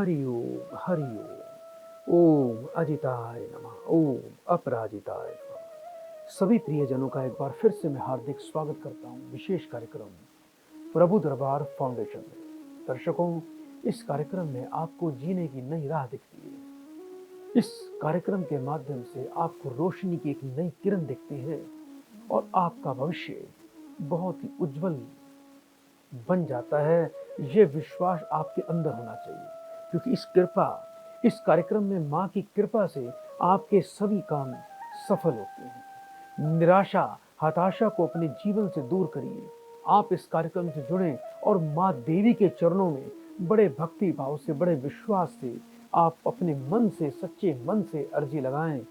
हरि ओम हरि ओम। ओम अजिताय नमः, ओम अपराजिताय नमः। सभी प्रियजनों का एक बार फिर से मैं हार्दिक स्वागत करता हूँ विशेष कार्यक्रम प्रभु दरबार फाउंडेशन में। दर्शकों, इस कार्यक्रम में आपको जीने की नई राह दिखती है। इस कार्यक्रम के माध्यम से आपको रोशनी की एक नई किरण दिखती है और आपका भविष्य बहुत ही उज्जवल बन जाता है। ये विश्वास आपके अंदर होना चाहिए, क्योंकि इस कार्यक्रम में माँ की कृपा से आपके सभी काम सफल होते हैं। निराशा, हताशा को अपने जीवन से दूर करिए। आप इस कार्यक्रम से जुड़ें और माँ देवी के चरणों में बड़े भक्ति भाव से, बड़े विश्वास से आप अपने मन से, सच्चे मन से अर्जी लगाएं।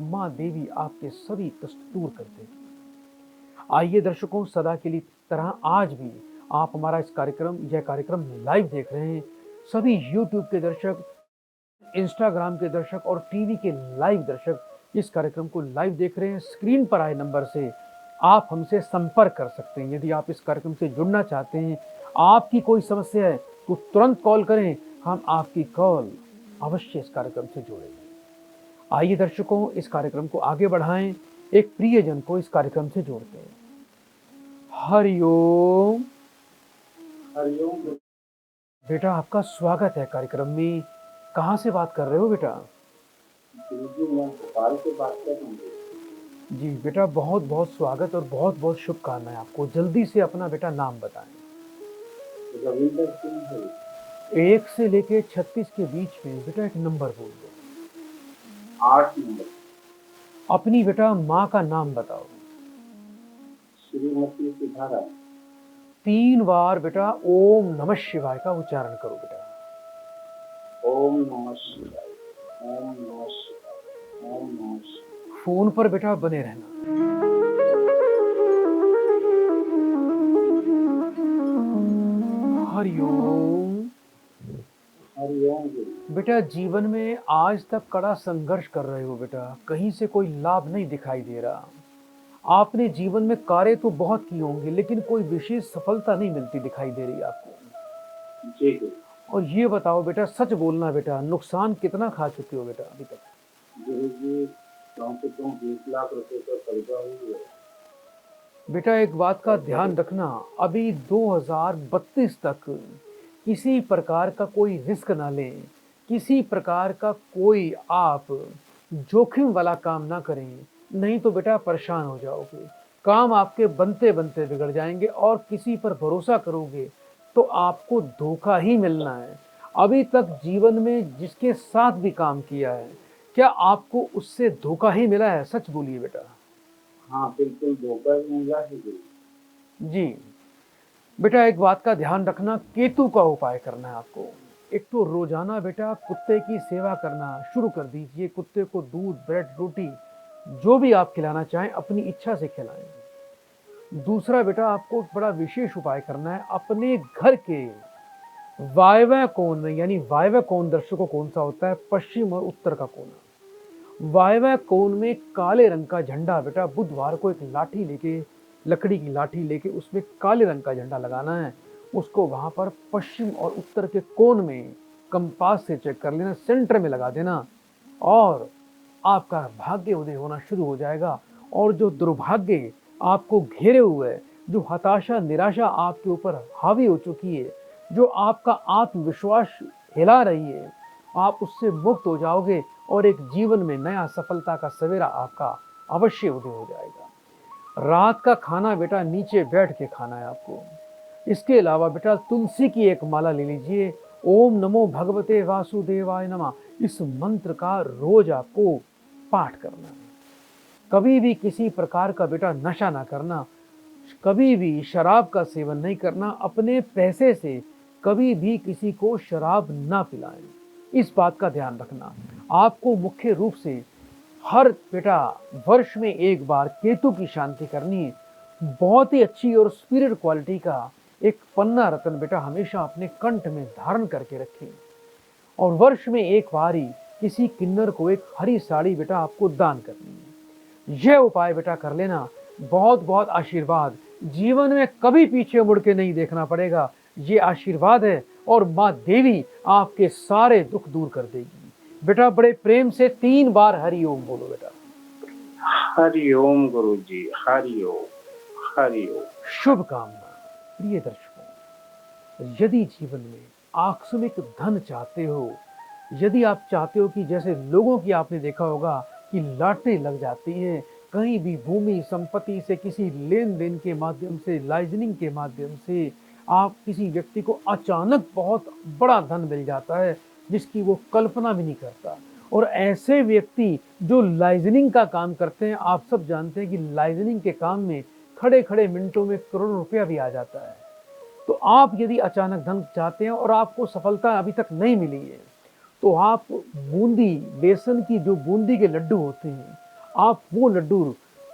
माँ देवी आपके सभी कष्ट दूर कर देगी। आइए दर्शकों, सदा के लिए तरह आज भी आप हमारा यह कार्यक्रम लाइव देख रहे हैं। सभी YouTube के दर्शक, Instagram के दर्शक और टीवी के लाइव दर्शक इस कार्यक्रम को लाइव देख रहे हैं। स्क्रीन पर आए नंबर से आप हमसे संपर्क कर सकते हैं। यदि आप इस कार्यक्रम से जुड़ना चाहते हैं, आपकी कोई समस्या है, तो तुरंत कॉल करें। हम आपकी कॉल अवश्य इस कार्यक्रम से जोड़ेंगे। आइए दर्शकों, इस कार्यक्रम को आगे बढ़ाएं। एक प्रियजन को इस कार्यक्रम से जोड़ते हैं। हरि ओम। हरिओम। बेटा, आपका स्वागत है कार्यक्रम में। कहाँ से बात कर रहे हो बेटा? जी, मैं भोपाल से बात कर रहा हूँ। जी बेटा, बहुत बहुत स्वागत और बहुत बहुत शुभकामनाएं आपको। जल्दी से अपना बेटा नाम बताएं। रविंदर सिंह है। 1 से लेके 36 के बीच में बेटा एक नंबर बोल दो। 8 नंबर। अपनी बेटा माँ का नाम बताओ। श्रीमती सिद्धारा। 3 बार बेटा ओम नमः शिवाय का उच्चारण करो बेटा। ओम नमः शिवाय, ओम नमः शिवाय, ओम नमः शिवाय। फोन पर बेटा बने रहना। हरिओम। हरिओम। बेटा, जीवन में आज तक कड़ा संघर्ष कर रहे हो बेटा, कहीं से कोई लाभ नहीं दिखाई दे रहा। आपने जीवन में कार्य तो बहुत किए होंगे, लेकिन कोई विशेष सफलता नहीं मिलती दिखाई दे रही आपको। जी। और ये बताओ बेटा, सच बोलना बेटा, नुकसान कितना खा चुके हो बेटा अभी तक? गुरुजी, कम से कम 20 लाख रुपए का कर्जा हुआ है। बेटा, एक बात का ध्यान रखना, अभी 2032 तक किसी प्रकार का कोई रिस्क ना लें, किसी प्रकार का कोई आप जोखिम वाला काम ना करें, नहीं तो बेटा परेशान हो जाओगे। काम आपके बनते बनते बिगड़ जाएंगे और किसी पर भरोसा करोगे तो आपको धोखा ही मिलना है। अभी तक जीवन में जिसके साथ भी काम किया है, क्या आपको उससे धोखा ही मिला है? सच बोलिए बेटा। हाँ, बिल्कुल धोखा ही मिला है जी बेटा, एक बात का ध्यान रखना, केतु का उपाय करना है आपको। एक तो रोजाना बेटा कुत्ते की सेवा करना शुरू कर दीजिए। कुत्ते को दूध, ब्रेड, रोटी जो भी आप खिलाना चाहें अपनी इच्छा से खिलाएं। दूसरा बेटा, आपको बड़ा विशेष उपाय करना है। अपने घर के वायव्य कोण में, यानी वायव्य कोण दर्शकों कौन सा होता है? पश्चिम और उत्तर का कोना। वायव्य कोण में काले रंग का झंडा बेटा बुधवार को एक लाठी लेके, लकड़ी की लाठी लेके उसमें काले रंग का झंडा लगाना है। उसको वहां पर पश्चिम और उत्तर के कोण में कंपास से चेक कर लेना, सेंटर में लगा देना और आपका भाग्य उदय होना शुरू हो जाएगा। और जो दुर्भाग्य आपको घेरे हुए है, जो हताशा, निराशा आपके ऊपर हावी हो चुकी है, जो आपका आत्मविश्वास हिला रही है, आप उससे मुक्त हो जाओगे और एक जीवन में नया सफलता का सवेरा आपका अवश्य उदय हो जाएगा। रात का खाना बेटा नीचे बैठ के खाना है आपको। इसके अलावा बेटा तुलसी की एक माला ले लीजिए। ओम नमो भगवते वासुदेवाय नमः, इस मंत्र का रोज आपको पाठ करना है। कभी भी किसी प्रकार का बेटा नशा ना करना, कभी भी शराब का सेवन नहीं करना, अपने पैसे से कभी भी किसी को शराब ना पिलाएं। इस बात का ध्यान रखना। आपको मुख्य रूप से हर बेटा वर्ष में एक बार केतु की शांति करनी है। बहुत ही अच्छी और स्पिरिट क्वालिटी का एक पन्ना रत्न बेटा हमेशा अपने कंठ में धारण करके रखें और वर्ष में एक बार ही किसी किन्नर को एक हरी साड़ी बेटा आपको दान करनी है। यह उपाय बेटा कर लेना, बहुत बहुत आशीर्वाद। जीवन में कभी पीछे मुड़ के नहीं देखना पड़ेगा। ये आशीर्वाद है और माँ देवी आपके सारे दुख दूर कर देगी। बेटा बड़े प्रेम से 3 बार हरि ओम बोलो बेटा। हरि ओम गुरु जी, हरि ओम, हरि ओम। शुभकामना। प्रिय दर्शकों, यदि जीवन में आकस्मिक धन चाहते हो, यदि आप चाहते हो कि जैसे लोगों की आपने देखा होगा कि लाटरी लग जाती है, कहीं भी भूमि संपत्ति से किसी लेन देन के माध्यम से, लाइजनिंग के माध्यम से आप किसी व्यक्ति को अचानक बहुत बड़ा धन मिल जाता है जिसकी वो कल्पना भी नहीं करता। और ऐसे व्यक्ति जो लाइजनिंग का काम करते हैं, आप सब जानते हैं कि लाइजनिंग के काम में खड़े खड़े मिनटों में करोड़ों रुपया भी आ जाता है। तो आप यदि अचानक धन चाहते हैं और आपको सफलता अभी तक नहीं मिली है, तो आप बूंदी, बेसन की जो बूंदी के लड्डू होते हैं, आप वो लड्डू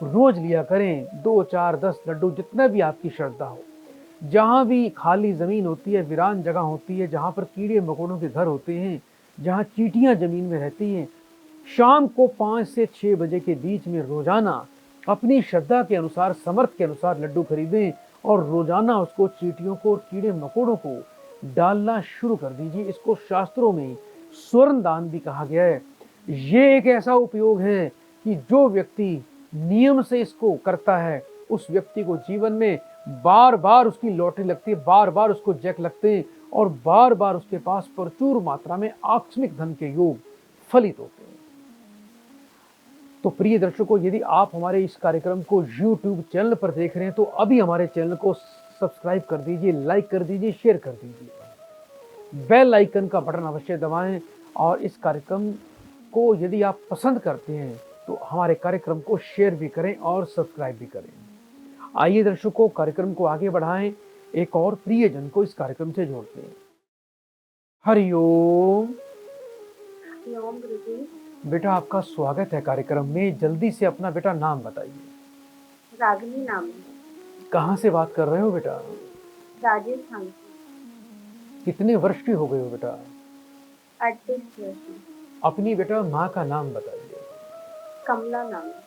रोज लिया करें, 2, 4, 10 लड्डू, जितना भी आपकी श्रद्धा हो। जहाँ भी खाली ज़मीन होती है, वीरान जगह होती है, जहाँ पर कीड़े मकोड़ों के घर होते हैं, जहाँ चींटियाँ ज़मीन में रहती हैं, शाम को 5 से 6 बजे के बीच में रोजाना अपनी श्रद्धा के अनुसार, समर्थ के अनुसार लड्डू खरीदें और रोजाना उसको चींटियों को और कीड़े मकोड़ों को डालना शुरू कर दीजिए। इसको शास्त्रों में स्वर्ण दान भी कहा गया है। ये एक ऐसा उपयोग है कि जो व्यक्ति नियम से इसको करता है, उस व्यक्ति को जीवन में बार बार उसकी लॉटरी लगती है, बार बार उसको जैक लगते हैं और बार बार उसके पास प्रचुर मात्रा में आकस्मिक धन के योग फलित होते हैं। तो प्रिय दर्शकों, यदि आप हमारे इस कार्यक्रम को YouTube चैनल पर देख रहे हैं तो अभी हमारे चैनल को सब्सक्राइब कर दीजिए, लाइक कर दीजिए, शेयर कर दीजिए, बेल आइकन का बटन अवश्य दबाएं। और इस कार्यक्रम को यदि आप पसंद करते हैं तो हमारे कार्यक्रम को शेयर भी करें और सब्सक्राइब भी करें। आइए दर्शकों, कार्यक्रम को आगे बढ़ाएं, एक और प्रियजन को इस कार्यक्रम से जोड़ते हैं। हरि ओम। हरि ओम गुरुजी। बेटा आपका स्वागत है कार्यक्रम में। जल्दी से अपना बेटा नाम बताइए। रागिनी नाम है। कहाँ से बात कर रहे हो बेटा? राजस्थान से। कितने वर्ष की हो गए हो बेटा? 38 वर्ष की। अपनी बेटा माँ का नाम बताइए। कमला नाम है।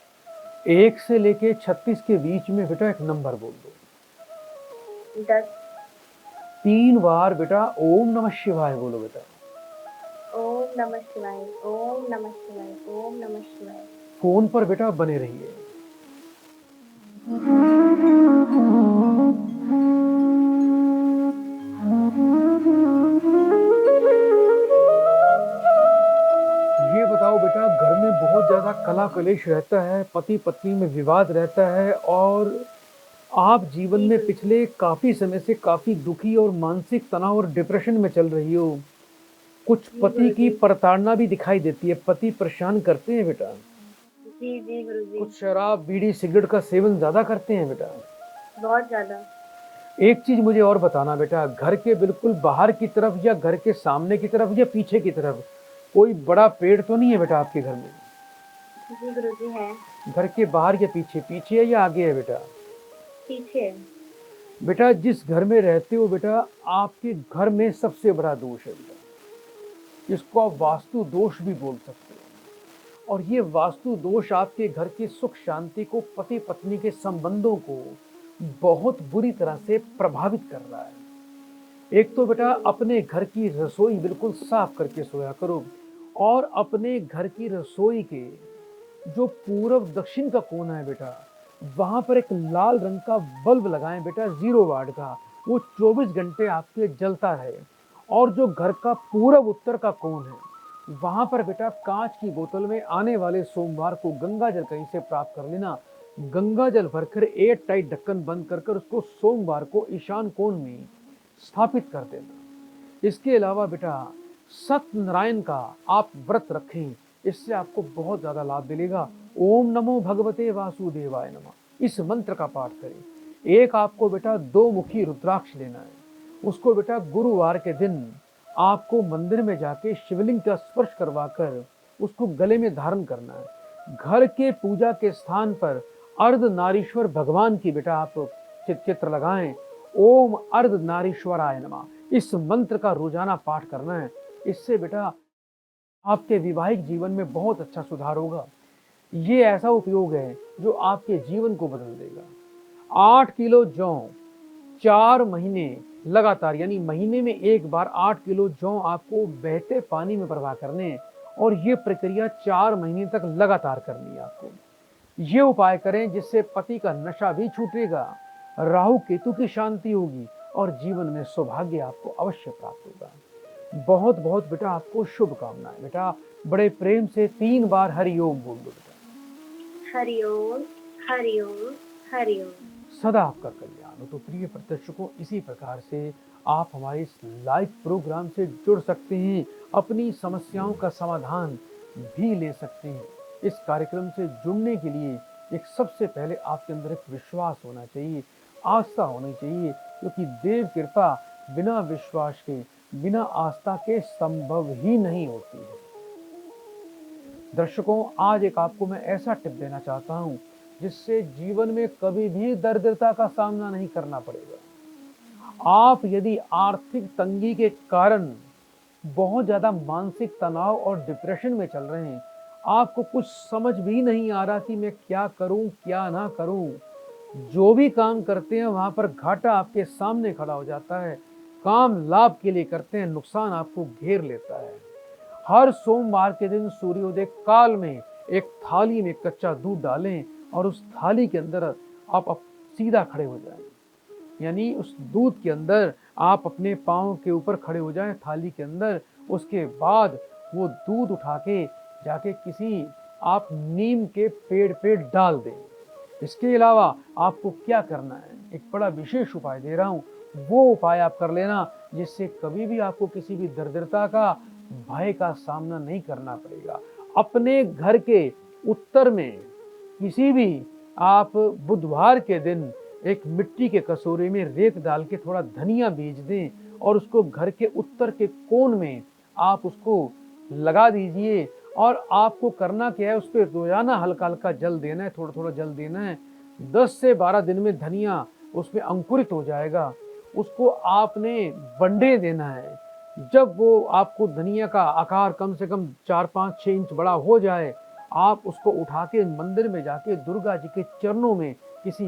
1 से लेके 36 के बीच में बेटा एक नंबर बोल दो। 10। 3 बार बेटा ओम नमः शिवाय बोलो बेटा। ओम नमः शिवाय, ओम नमः शिवाय, ओम नमः शिवाय। फोन पर बेटा बने रहिए। ये बताओ बेटा, घर में बहुत ज्यादा कला कलेश रहता है, पति पत्नी में विवाद रहता है और आप जीवन में पिछले काफी समय से काफी दुखी और मानसिक तनाव और डिप्रेशन में चल रही हो। कुछ पति की प्रताड़ना भी दिखाई देती है, पति परेशान करते हैं बेटा। जी जी गुरुजी। कुछ शराब, बीड़ी, सिगरेट का सेवन ज्यादा करते हैं बेटा। बहुत ज्यादा। एक चीज मुझे और बताना बेटा, घर के बिल्कुल बाहर की तरफ या घर के सामने की तरफ या पीछे की तरफ कोई बड़ा पेड़ तो नहीं है बेटा आपके घर में? जी गुरुजी है। घर के बाहर या पीछे? पीछे है या आगे है बेटा? पीछे है। बेटा जिस घर में रहते हो बेटा, आपके घर में सबसे बड़ा दोष है बेटा, जिसको आप वास्तु दोष भी बोल सकते हो। और ये वास्तु दोष आपके घर की सुख शांति को, पति पत्नी के संबंधों को बहुत बुरी तरह से प्रभावित कर रहा है। एक तो बेटा अपने घर की रसोई बिल्कुल साफ करके सोया करो और अपने घर की रसोई के जो पूर्व दक्षिण का कोना है बेटा, वहां पर एक लाल रंग का बल्ब लगाएं बेटा, 0 वाट का। वो 24 घंटे आपके जलता रहे। और जो घर का पूर्व उत्तर का कोण है, वहां पर बेटा कांच की बोतल में आने वाले सोमवार को गंगा जल कहीं से प्राप्त कर लेना। गंगा जल भरकर एयर टाइट ढक्कन बंद कर उसको सोमवार को ईशान कोण में स्थापित कर देना। इसके अलावा बेटा सत्यनारायण का आप व्रत रखें, इससे आपको बहुत ज्यादा लाभ मिलेगा। ओम नमो भगवते वासुदेवाय नमः, इस मंत्र का पाठ करें। एक आपको बेटा 2 मुखी रुद्राक्ष लेना है। उसको बेटा गुरुवार के दिन आपको मंदिर में जाके शिवलिंग का स्पर्श करवाकर उसको गले में धारण करना है। घर के पूजा के स्थान पर अर्धनारीश्वर भगवान की बेटा आप चित्र लगाएं। ओम अर्धनारीश्वराय नमः, इस मंत्र का रोजाना पाठ करना है। इससे बेटा आपके वैवाहिक जीवन में बहुत अच्छा सुधार होगा। ये ऐसा उपयोग है जो आपके जीवन को बदल देगा। 8 किलो जौ 4 महीने लगातार, यानी महीने में एक बार 8 किलो जौ आपको बहते पानी में प्रवाह करने हैं और ये प्रक्रिया 4 महीने तक लगातार करनी है आपको। ये उपाय करें जिससे पति का नशा भी छूटेगा, राहु केतु की शांति होगी और जीवन में सौभाग्य आपको अवश्य प्राप्त होगा। बहुत बहुत बेटा आपको शुभकामनाएं। बेटा बड़े प्रेम से 3 बार हरिओम बोल दो बेटा। हरिओम हरिओम हरिओम। सदा आपका कल्याण हो। तो प्रिय प्रदर्शकों, इसी प्रकार से आप हमारे इस लाइव प्रोग्राम से जुड़ सकते हैं, अपनी समस्याओं का समाधान भी ले सकते हैं। इस कार्यक्रम से जुड़ने के लिए एक सबसे पहले आपके अंदर एक विश्वास होना चाहिए, आस्था होनी चाहिए, क्योंकि देव कृपा बिना विश्वास के, बिना आस्था के संभव ही नहीं होती है। दर्शकों, आज एक आपको मैं ऐसा टिप देना चाहता हूं जिससे जीवन में कभी भी दरिद्रता का सामना नहीं करना पड़ेगा। आप यदि आर्थिक तंगी के कारण बहुत ज्यादा मानसिक तनाव और डिप्रेशन में चल रहे हैं, आपको कुछ समझ भी नहीं आ रहा कि मैं क्या करूं क्या ना करूं, जो भी काम करते हैं वहां पर घाटा आपके सामने खड़ा हो जाता है, काम लाभ के लिए करते हैं, नुकसान आपको घेर लेता है। हर सोमवार के दिन सूर्योदय काल में एक थाली में कच्चा दूध डालें और उस थाली के अंदर आप सीधा खड़े हो जाएं, यानी उस दूध के अंदर आप अपने पाँव के ऊपर खड़े हो जाएं थाली के अंदर। उसके बाद वो दूध उठा के जाके किसी आप नीम के पेड़ पे डाल दें। इसके अलावा आपको क्या करना है, एक बड़ा विशेष उपाय दे रहा हूँ, वो उपाय आप कर लेना जिससे कभी भी आपको किसी भी दरिद्रता का, भय का सामना नहीं करना पड़ेगा। अपने घर के उत्तर में किसी भी आप बुधवार के दिन एक मिट्टी के कटोरे में रेत डाल के थोड़ा धनिया बीज दें और उसको घर के उत्तर के कोण में आप उसको लगा दीजिए। और आपको करना क्या है, उस पर रोजाना हल्का हल्का जल देना है, थोड़ा थोड़ा जल देना है। 10 से 12 दिन में धनिया उसमें अंकुरित हो जाएगा, उसको आपने बंडे देना है। जब वो आपको धनिया का आकार कम से कम 4-5-6 इंच बड़ा हो जाए, आप उसको उठा के मंदिर में जाके दुर्गा जी के चरणों में, किसी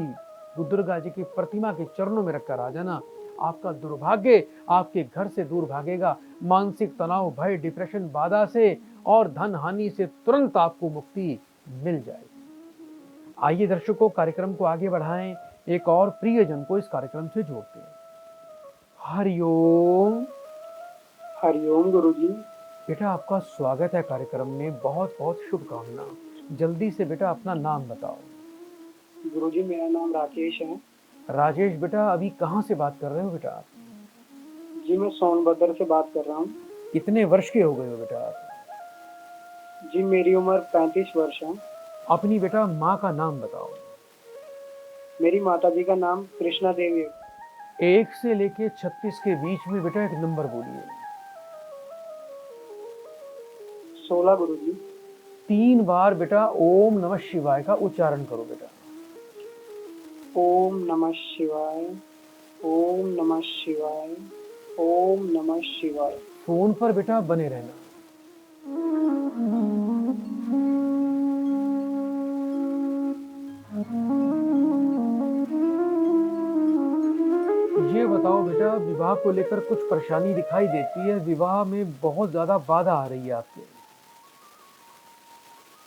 दुर्गा जी की प्रतिमा के चरणों में रखकर आ जाना। आपका दुर्भाग्य आपके घर से दूर भागेगा, मानसिक तनाव, भय, डिप्रेशन, बाधा से और धन हानि से तुरंत आपको मुक्ति मिल जाएगी। आइए दर्शकों, कार्यक्रम को आगे बढ़ाएं, एक और प्रियजन को इस कार्यक्रम से जोड़ते हैं। हरिओम। हरिओम गुरुजी। बेटा आपका स्वागत है कार्यक्रम में, बहुत बहुत शुभकामना। जल्दी से बेटा अपना नाम बताओ। गुरुजी मेरा नाम राकेश है। राजेश बेटा, अभी कहाँ से बात कर रहे हो बेटा आप? जी मैं सोनभद्र से बात कर रहा हूँ। कितने वर्ष के हो गए हो बेटा आप? जी मेरी उम्र 35 वर्ष है। अपनी बेटा माँ का नाम बताओ। मेरी माता जी का नाम कृष्णा देवी है। 1 से लेके 36 के बीच में बेटा एक नंबर बोलिए। 16 गुरुजी। 3 बार बेटा ओम नमः शिवाय का उच्चारण करो बेटा। ओम नमः शिवाय, ओम नमः शिवाय, ओम नमः शिवाय। फोन पर बेटा बने रहना। ये बताओ बेटा, विवाह को लेकर कुछ परेशानी दिखाई देती है, विवाह में बहुत ज्यादा बाधा आ रही है आपके?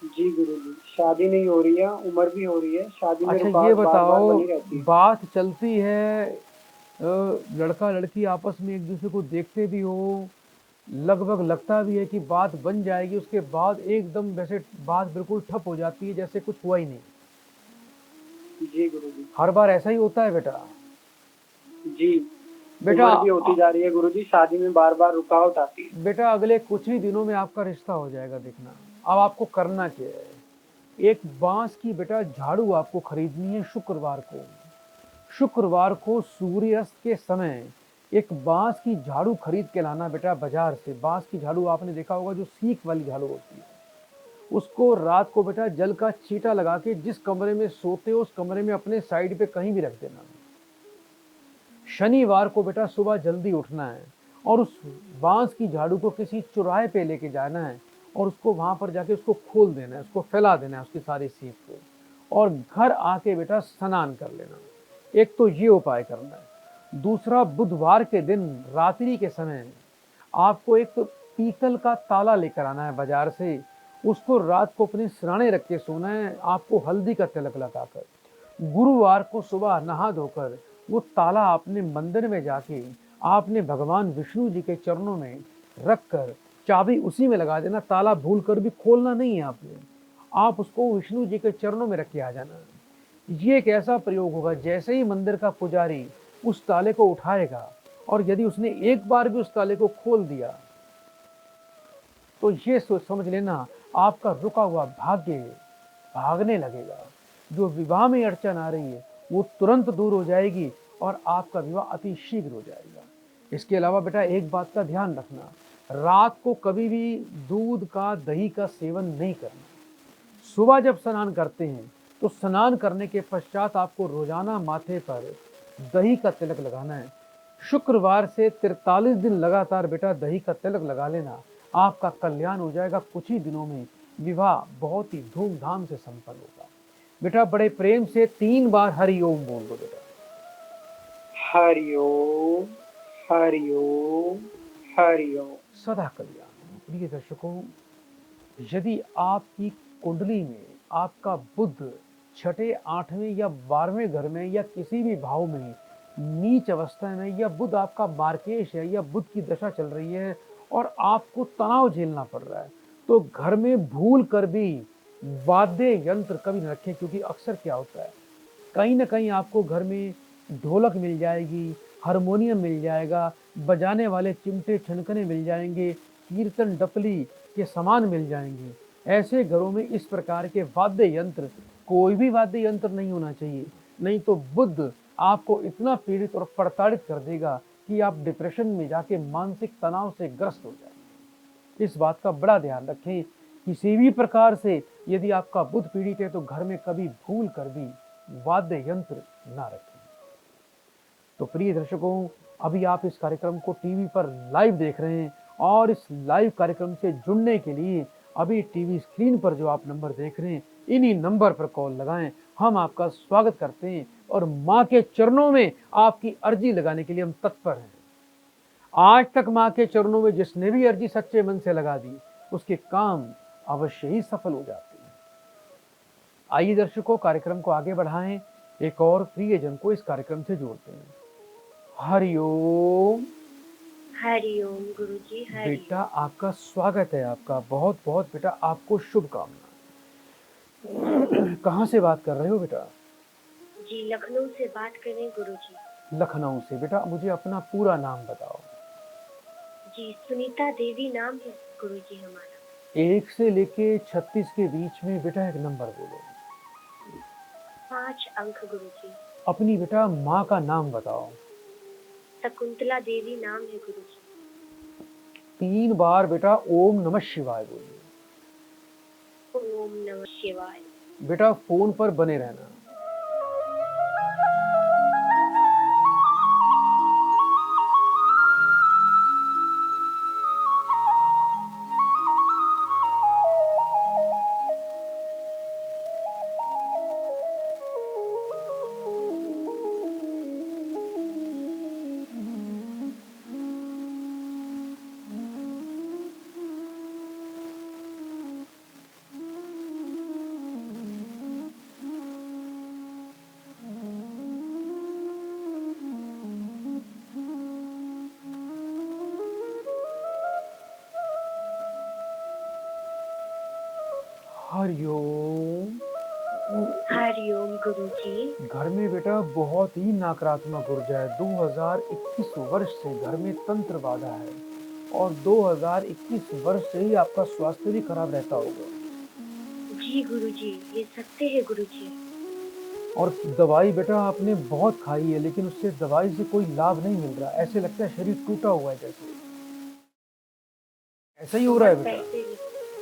जी गुरुजी, शादी नहीं हो रही है, उम्र भी हो रही है, शादी में अच्छा रुकावट ये बार-बार बताओ, बनी रहती है। बात चलती है, लड़का लड़की आपस में एक दूसरे को देखते भी हो, लगभग लगता भी है कि बात बन जाएगी, उसके बाद एकदम वैसे बात बिल्कुल ठप हो जाती है, जैसे कुछ हुआ ही नहीं। जी गुरुजी। हर बार ऐसा ही होता है बेटा? जी बेटा उम्र भी होती जा रही है गुरुजी, शादी में बार बार रुकावट आती है। बेटा अगले कुछ ही दिनों में आपका रिश्ता हो जाएगा, देखना। अब आपको करना क्या है, एक बांस की बेटा झाड़ू आपको खरीदनी है। शुक्रवार को सूर्यास्त के समय एक बांस की झाड़ू खरीद के लाना बेटा बाजार से। बांस की झाड़ू आपने देखा होगा, जो सीख वाली झाड़ू होती है, उसको रात को बेटा जल का छींटा लगा के जिस कमरे में सोते हो उस कमरे में अपने साइड पे कहीं भी रख देना। शनिवार को बेटा सुबह जल्दी उठना है और उस बांस की झाड़ू को किसी चौराहे पे लेके जाना है और उसको वहां पर जाके उसको खोल देना है, उसको फैला देना है, उसकी सारी सीख को, और घर आके बेटा स्नान कर लेना। एक तो ये उपाय करना है। दूसरा, बुधवार के दिन रात्रि के समय आपको एक पीतल का ताला लेकर आना है बाजार से। उसको रात को अपने सिरहाने रख के सोना है, आपको हल्दी का तिलक लगाकर। गुरुवार को सुबह नहा धोकर वो ताला आपने मंदिर में जाके आपने भगवान विष्णु जी के चरणों में रखकर चाबी उसी में लगा देना। ताला भूल कर भी खोलना नहीं है आपने, आप उसको विष्णु जी के चरणों में रख के आ जाना। ये एक ऐसा प्रयोग होगा, जैसे ही मंदिर का पुजारी उस ताले को उठाएगा और यदि उसने एक बार भी उस ताले को खोल दिया तो ये समझ लेना आपका रुका हुआ भाग्य भागने लगेगा। जो विवाह में अड़चन आ रही है वो तुरंत दूर हो जाएगी और आपका विवाह अति शीघ्र हो जाएगा। इसके अलावा बेटा एक बात का ध्यान रखना, रात को कभी भी दूध का दही का सेवन नहीं करना। सुबह जब स्नान करते हैं तो स्नान करने के पश्चात आपको रोजाना माथे पर दही का तिलक लगाना है। शुक्रवार से 43 दिन लगातार बेटा दही का तिलक लगा लेना, आपका कल्याण हो जाएगा। कुछ ही दिनों में विवाह बहुत ही धूमधाम से संपन्न होगा। बेटा बड़े प्रेम से 3 बार हरि ओम बोल दो बेटा। हरि ओम, हरि ओम, हरि ओम। सदा कल्याण। प्रिय दर्शकों, यदि आपकी कुंडली में आपका बुध छठे, 8वें या 12वें घर में या किसी भी भाव में नीच अवस्था में, या बुध आपका मार्केश है या बुध की दशा चल रही है और आपको तनाव झेलना पड़ रहा है, तो घर में भूल कर भी वाद्य यंत्र कभी न रखें। क्योंकि अक्सर क्या होता है, कहीं ना कहीं आपको घर में ढोलक मिल जाएगी, हारमोनियम मिल जाएगा, बजाने वाले चिमटे छनकने मिल जाएंगे, कीर्तन डपली के सामान मिल जाएंगे। ऐसे घरों में इस प्रकार के वाद्य यंत्र, कोई भी वाद्य यंत्र नहीं होना चाहिए, नहीं तो बुध आपको इतना पीड़ित और प्रताड़ित कर देगा कि आप डिप्रेशन में जाके मानसिक तनाव से ग्रस्त हो जाएंगे। इस बात का बड़ा ध्यान रखें। किसी भी प्रकार से यदि आपका बुध पीड़ित है तो घर में कभी भूल कर भी वाद्य यंत्र ना रखें। तो प्रिय दर्शकों, अभी आप इस कार्यक्रम को टीवी पर लाइव देख रहे हैं और इस लाइव कार्यक्रम से जुड़ने के लिए अभी टीवी स्क्रीन पर जो आप नंबर देख रहे हैं, इन्हीं नंबर पर कॉल लगाएं। हम आपका स्वागत करते हैं और माँ के चरणों में आपकी अर्जी लगाने के लिए हम तत्पर हैं। आज तक माँ के चरणों में जिसने भी अर्जी सच्चे मन से लगा दी, उसके काम अवश्य ही सफल हो जाते हैं। आइए दर्शकों, कार्यक्रम को आगे बढ़ाएं, एक और प्रियजन को इस कार्यक्रम से जोड़ते हैं। हरि ओम। हरि ओम गुरुजी। हरि बेटा आपका स्वागत है, आपका बहुत बहुत बेटा आपको शुभकामनाएं। कहाँ से बात कर रहे हो बेटा? जी, लखनऊ से बात कर रहे हैं गुरुजी। लखनऊ से। बेटा मुझे अपना पूरा नाम बताओ। जी, सुनीता देवी नाम है गुरुजी हमारा। 1 से लेके 36 के बीच में बेटा एक नंबर बोलो। 5 अंक गुरुजी। अपनी बेटा माँ का नाम बताओ। शकुंतला देवी नाम है गुरुजी। 3 बार बेटा ओम नमः शिवाय बोलिए। ओम नमः शिवाय। बेटा फोन पर बने रहना। हरिओम। हरिओम गुरुजी। घर में बेटा बहुत ही नकारात्मक ऊर्जा है। 2021 वर्ष से घर में तंत्र बाधा है और 2021 वर्ष से ही आपका स्वास्थ्य भी खराब रहता होगा। जी गुरुजी, ये सत्य है गुरुजी। और दवाई बेटा आपने बहुत खाई है, लेकिन उससे दवाई से कोई लाभ नहीं मिल रहा। ऐसे लगता है शरीर टूटा हुआ है जैसे। ऐसा ही हो रहा है बेटा?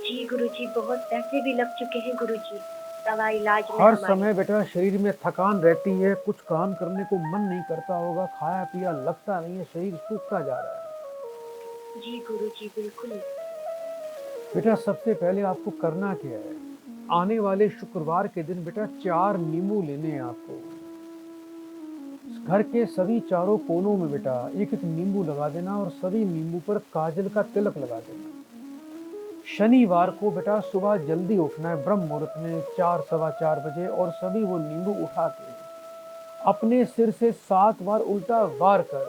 जी गुरुजी, बहुत पैसे भी लग चुके हैं गुरुजी दवा इलाज में। हर समय बेटा शरीर में थकान रहती है, कुछ काम करने को मन नहीं करता होगा, खाया पिया लगता नहीं है, शरीर सूखता जा रहा है। जी गुरुजी, बिल्कुल। बेटा सबसे पहले आपको करना क्या है, आने वाले शुक्रवार के दिन बेटा 4 नींबू लेने हैं आपको। घर के सभी चारों कोनों में बेटा एक एक नींबू लगा देना और सभी नींबू पर काजल का तिलक लगा देना। शनिवार को बेटा सुबह जल्दी उठना है, ब्रह्म मुहूर्त में 4 सवा 4 बजे, और सभी वो नींबू उठा के अपने सिर से 7 बार उल्टा वार कर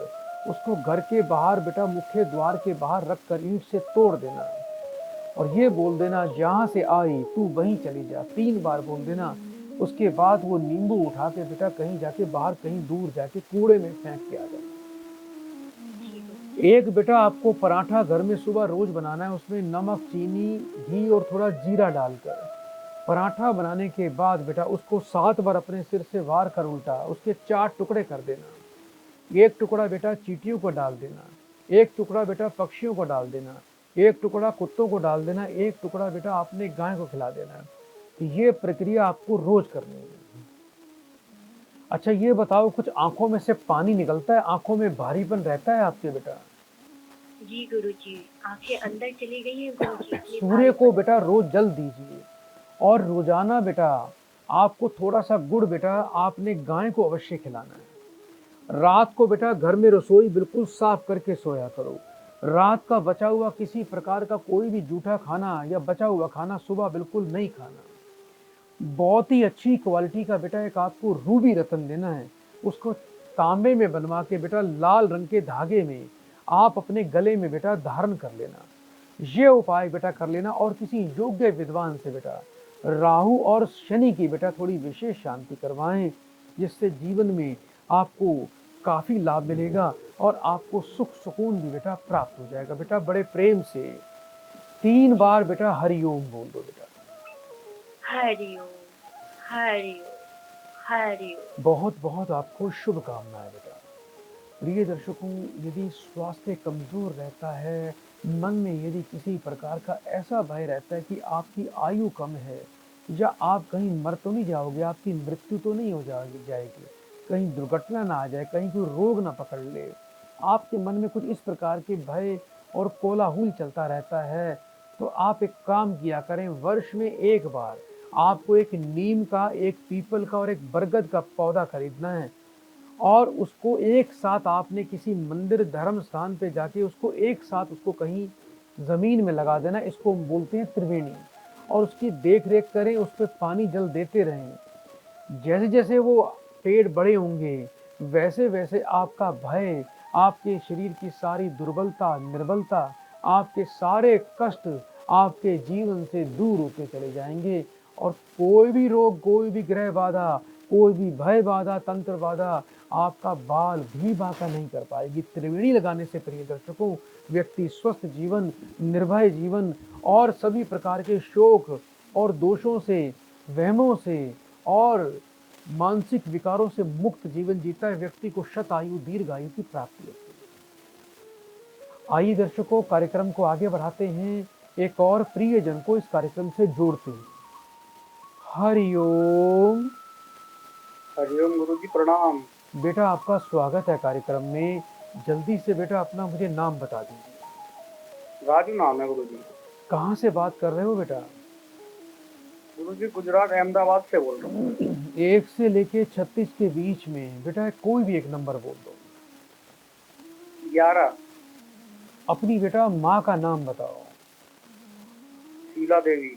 उसको घर के बाहर बेटा मुख्य द्वार के बाहर रख कर ईंट से तोड़ देना और ये बोल देना, जहां से आई तू वहीं चली जा। 3 बार बोल देना। उसके बाद वो नींबू उठा के बेटा कहीं जाके बाहर कहीं दूर जाके कूड़े में फेंक के आ जाना। एक बेटा आपको पराठा घर में सुबह रोज बनाना है, उसमें नमक, चीनी, घी और थोड़ा जीरा डालकर पराठा बनाने के बाद बेटा उसको 7 बार अपने सिर से वार कर उल्टा उसके 4 टुकड़े कर देना। एक टुकड़ा बेटा चींटियों को डाल देना, एक टुकड़ा बेटा पक्षियों को डाल देना, एक टुकड़ा कुत्तों को डाल देना, एक टुकड़ा बेटा अपने गाय को खिला देना। तो ये प्रक्रिया आपको रोज करनी है। अच्छा ये बताओ, कुछ आंखों में से पानी निकलता है, आंखों में भारीपन रहता है आपके बेटा? जी गुरुजी, आंखें अंदर चली गई हैं गुरुजी। सूर्य को बेटा रोज जल दीजिए और रोजाना बेटा आपको थोड़ा सा गुड़ बेटा आपने गाय को अवश्य खिलाना है। रात को बेटा घर में रसोई बिल्कुल साफ करके सोया करो। रात का बचा हुआ किसी प्रकार का कोई भी जूठा खाना या बचा हुआ खाना सुबह बिल्कुल नहीं खाना। बहुत ही अच्छी क्वालिटी का बेटा एक आपको रूबी रतन देना है, उसको तांबे में बनवा के बेटा लाल रंग के धागे में आप अपने गले में बेटा धारण कर लेना। ये उपाय बेटा कर लेना और किसी योग्य विद्वान से बेटा राहु और शनि की बेटा थोड़ी विशेष शांति करवाएं, जिससे जीवन में आपको काफी लाभ मिलेगा और आपको सुख सुकून भी बेटा प्राप्त हो जाएगा। बेटा बड़े प्रेम से 3 बार बेटा हरिओम बोल दो बेटा। हरिओम हरिओम हरिओम। बहुत बहुत आपको शुभकामनाएं बेटा। प्रिय दर्शकों, यदि स्वास्थ्य कमजोर रहता है, मन में यदि किसी प्रकार का ऐसा भय रहता है कि आपकी आयु कम है या आप कहीं मर तो नहीं जाओगे, आपकी मृत्यु तो नहीं हो जाएगी, कहीं दुर्घटना ना आ जाए, कहीं कोई रोग ना पकड़ ले, आपके मन में कुछ इस प्रकार के भय और कोलाहल चलता रहता है, तो आप एक काम किया करें, वर्ष में एक बार आपको एक नीम का, एक पीपल का और एक बरगद का पौधा खरीदना है और उसको एक साथ आपने किसी मंदिर धर्म स्थान पे जाके उसको एक साथ उसको कहीं जमीन में लगा देना। इसको हम बोलते हैं त्रिवेणी, और उसकी देख रेख करें, उस पर पानी जल देते रहें। जैसे जैसे वो पेड़ बड़े होंगे वैसे वैसे आपका भय, आपके शरीर की सारी दुर्बलता, निर्बलता, आपके सारे कष्ट आपके जीवन से दूर होते चले जाएंगे और कोई भी रोग, कोई भी ग्रह बाधा, कोई भी भय बाधा, तंत्र बाधा आपका बाल भी बाका नहीं कर पाएगी। त्रिवेणी लगाने से प्रिय दर्शकों व्यक्ति स्वस्थ जीवन, निर्भय जीवन और सभी प्रकार के शोक और दोषों से, वहमों से और मानसिक विकारों से मुक्त जीवन जीता है। व्यक्ति को शतायु, दीर्घायु की प्राप्ति होती है। आइए दर्शकों, कार्यक्रम को आगे बढ़ाते हैं, एक और प्रिय जन को इस कार्यक्रम से जोड़ते हैं। हरिओम। हरिओम गुरुजी, प्रणाम। बेटा आपका स्वागत है कार्यक्रम में। जल्दी से बेटा अपना मुझे नाम बता दीजिए। राजू नाम है गुरुजी। कहाँ से बात कर रहे हो बेटा? गुरुजी गुजरात अहमदाबाद से बोल रहा हूँ। 1 से लेके 36 के बीच में बेटा कोई भी एक नंबर बोल दो। 11। अपनी बेटा माँ का नाम बताओ। शीला देवी।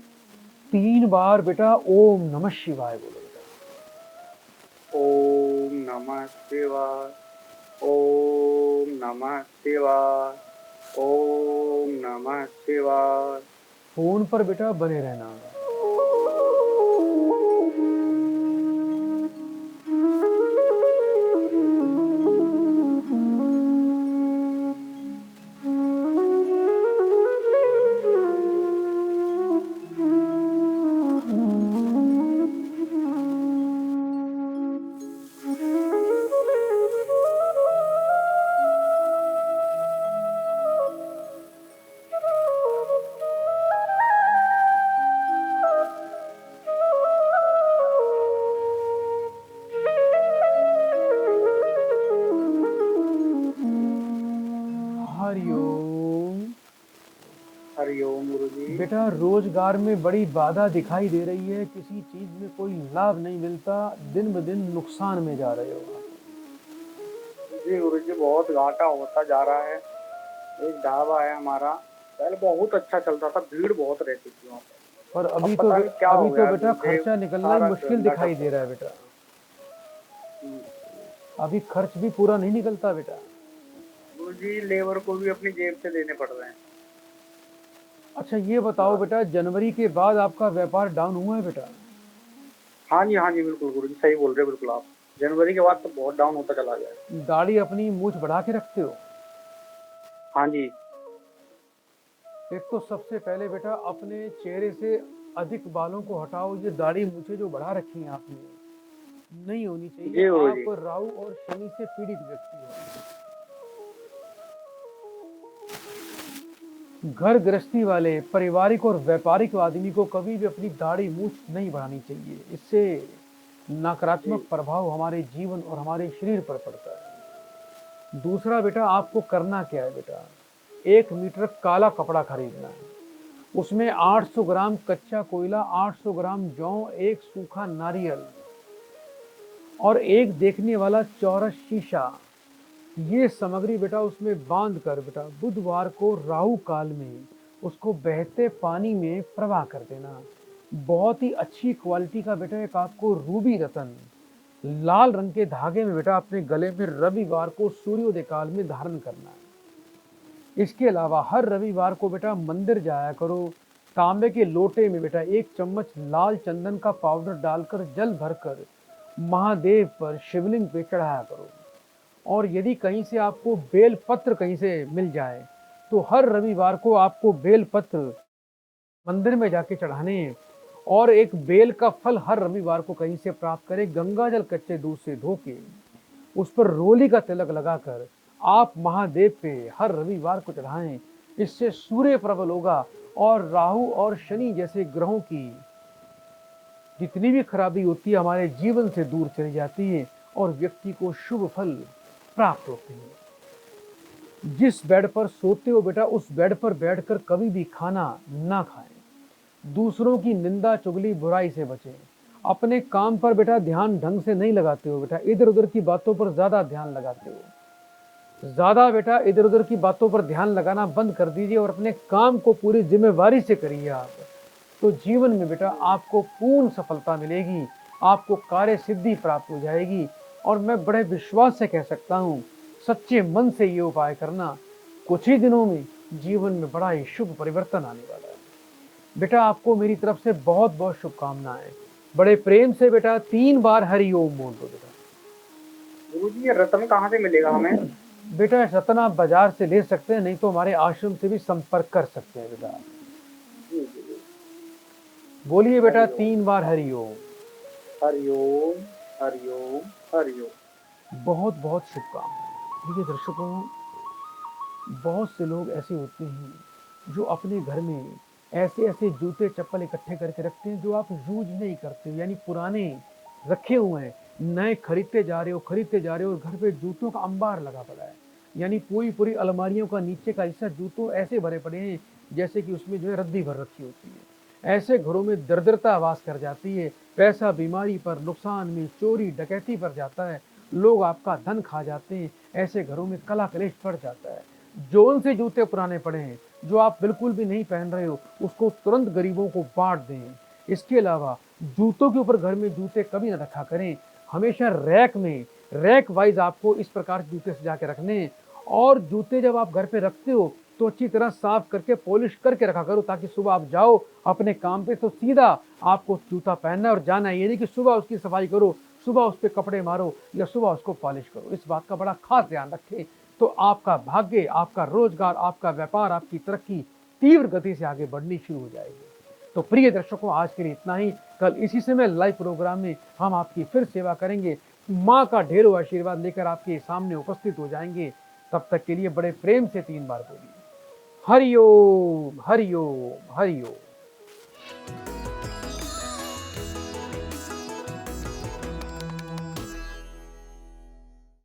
3 बार बेटा ओम नमः शिवाय बोलो बेटा। ओम नमः शिवाय, ओम नमः शिवाय, ओम नमः शिवाय। फोन पर बेटा बने रहना। हरिओम। हरिओम गुरुजी। बेटा रोजगार में बड़ी बाधा दिखाई दे रही है, किसी चीज में कोई लाभ नहीं मिलता, दिन ब दिन नुकसान में जा रहे हो आप। जी गुरुजी, बहुत घाटा होता जा रहा है। एक ढाबा है हमारा, पहले बहुत अच्छा चलता था, भीड़ बहुत रहती थी वहाँ पे। पर अब पता नहीं क्या हो अभी तो गया बेटा गुरुदेव, खर्चा निकलना ही सारा मुश्किल धंधा दिखाई ठप दे हो रहा है गया। बेटा। हम्म, अभी खर्च भी पूरा नहीं निकलता बेटा। गुरुजी लेबर को भी अपनी जेब से देने पड़ रहे हैं। अच्छा ये बताओ बेटा, जनवरी के बाद आपका व्यापार डाउन हुआ है बेटा? हाँ जी बिल्कुल गुरुजी, सही बोल रहे हो बिल्कुल आप। जनवरी के बाद तो बहुत डाउन होता चला गया है। दाढ़ी अपनी मूछ बढ़ा के रखते हो? हाँ जी। एक तो सबसे पहले बेटा अपने चेहरे से अधिक बालों को हटाओ। ये दाढ़ी मूछें जो बढ़ा रखी हैं आपने, नहीं होनी चाहिए। जी आप गुरुजी। राहु और शनि से पीड़ित व्यक्ति हो। घर गृहस्थी वाले पारिवारिक और व्यापारिक आदमी को कभी भी अपनी दाढ़ी मूछ नहीं बढ़ानी चाहिए। इससे नकारात्मक जी प्रभाव हमारे जीवन और हमारे शरीर पर पड़ता है। दूसरा बेटा आपको करना क्या है बेटा, 1 मीटर काला कपड़ा खरीदना है। उसमें 800 ग्राम कच्चा कोयला, 800 ग्राम जौ, एक सूखा नारियल और एक देखने वाला चौरस शीशा, ये सामग्री बेटा उसमें बांध कर बेटा बुधवार को राहु काल में उसको बहते पानी में प्रवाह कर देना। बहुत ही अच्छी क्वालिटी का बेटा एक आपको रूबी रतन लाल रंग के धागे में बेटा अपने गले में रविवार को सूर्योदय काल में धारण करना है। इसके अलावा हर रविवार को बेटा मंदिर जाया करो। तांबे के लोटे में बेटा 1 चम्मच लाल चंदन का पाउडर डालकर जल भरकर महादेव पर शिवलिंग पे चढ़ाया करो। और यदि कहीं से आपको बेल पत्र कहीं से मिल जाए तो हर रविवार को आपको बेल पत्र मंदिर में जाके चढ़ाने हैं। और एक बेल का फल हर रविवार को कहीं से प्राप्त करें, गंगा जल कच्चे दूध से धो के उस पर रोली का तिलक लगाकर आप महादेव पे हर रविवार को चढ़ाएं। इससे सूर्य प्रबल होगा और राहु और शनि जैसे ग्रहों की जितनी भी खराबी होती है हमारे जीवन से दूर चली जाती है और व्यक्ति को शुभ फल प्राप्त होते हैं। जिस बेड पर सोते हो बेटा उस बेड पर बैठकर कभी भी खाना ना खाएं। दूसरों की निंदा चुगली बुराई से बचें। अपने काम पर बेटा ध्यान ढंग से नहीं लगाते हो बेटा, इधर उधर की बातों पर ज्यादा ध्यान लगाते हो। ज्यादा बेटा इधर उधर की बातों पर ध्यान लगाना बंद कर दीजिए और अपने काम को पूरी जिम्मेवारी से करिए आप। तो जीवन में बेटा आपको पूर्ण सफलता मिलेगी, आपको कार्य सिद्धि प्राप्त हो जाएगी। और मैं बड़े विश्वास से कह सकता हूँ, सच्चे मन से ये उपाय करना, कुछ ही दिनों में जीवन में बड़ा ही शुभ परिवर्तन आने वाला है। बेटा आपको मेरी तरफ से बहुत बहुत शुभकामनाएं। बड़े प्रेम से बेटा 3 बार हरि ओम बोल दो बेटा। गुरुजी, ये रत्न कहाँ से मिलेगा हमें? बेटा रत्न आप बाजार से ले सकते हैं, नहीं तो हमारे आश्रम से भी संपर्क कर सकते हैं बेटा। जी जी जी। बोलिए बेटा 3 बार हरि ओम। हरि ओम हरि ओम हरि ओम। बहुत बहुत शुभकामनाएं। देखिए दर्शकों, बहुत से लोग ऐसे होते हैं जो अपने घर में ऐसे ऐसे जूते चप्पल इकट्ठे करके रखते हैं जो आप यूज नहीं करते हो, यानी पुराने रखे हुए हैं, नए खरीदते जा रहे हो और घर पे जूतों का अंबार लगा पड़ा है। यानी पूरी पूरी अलमारियों का नीचे का हिस्सा जूतों ऐसे भरे पड़े हैं जैसे कि उसमें जो है रद्दी भर रखी होती है। ऐसे घरों में दरिद्रता वास कर जाती है, पैसा बीमारी पर, नुकसान में, चोरी डकैती पर जाता है, लोग आपका धन खा जाते हैं। ऐसे घरों में कला कलेश पड़ जाता है। जो उनसे जूते पुराने पड़े हैं जो आप बिल्कुल भी नहीं पहन रहे हो उसको तुरंत गरीबों को बांट दें। इसके अलावा जूतों के ऊपर घर में जूते कभी ना रखा करें, हमेशा रैक में रैक वाइज आपको इस प्रकार से जूते सजा के रखने हैं। और जूते जब आप घर पे रखते हो तो अच्छी तरह साफ करके पॉलिश करके रखा करो, ताकि सुबह आप जाओ अपने काम पे तो सीधा आपको जूता पहनना है और जाना है। ये नहीं कि सुबह उसकी सफाई करो, सुबह उस पर कपड़े मारो या सुबह उसको पॉलिश करो। इस बात का बड़ा खास ध्यान रखें, तो आपका भाग्य, आपका रोजगार, आपका व्यापार, आपकी तरक्की तीव्र गति से आगे बढ़नी शुरू हो जाएगी। तो प्रिय दर्शकों, आज के लिए इतना ही। कल इसी समय लाइव प्रोग्राम में हम आपकी फिर सेवा करेंगे। माँ का ढेरों आशीर्वाद लेकर आपके सामने उपस्थित हो जाएंगे। तब तक के लिए बड़े प्रेम से 3 बार बोलिए हरि ओम हरि ओम हरि ओम।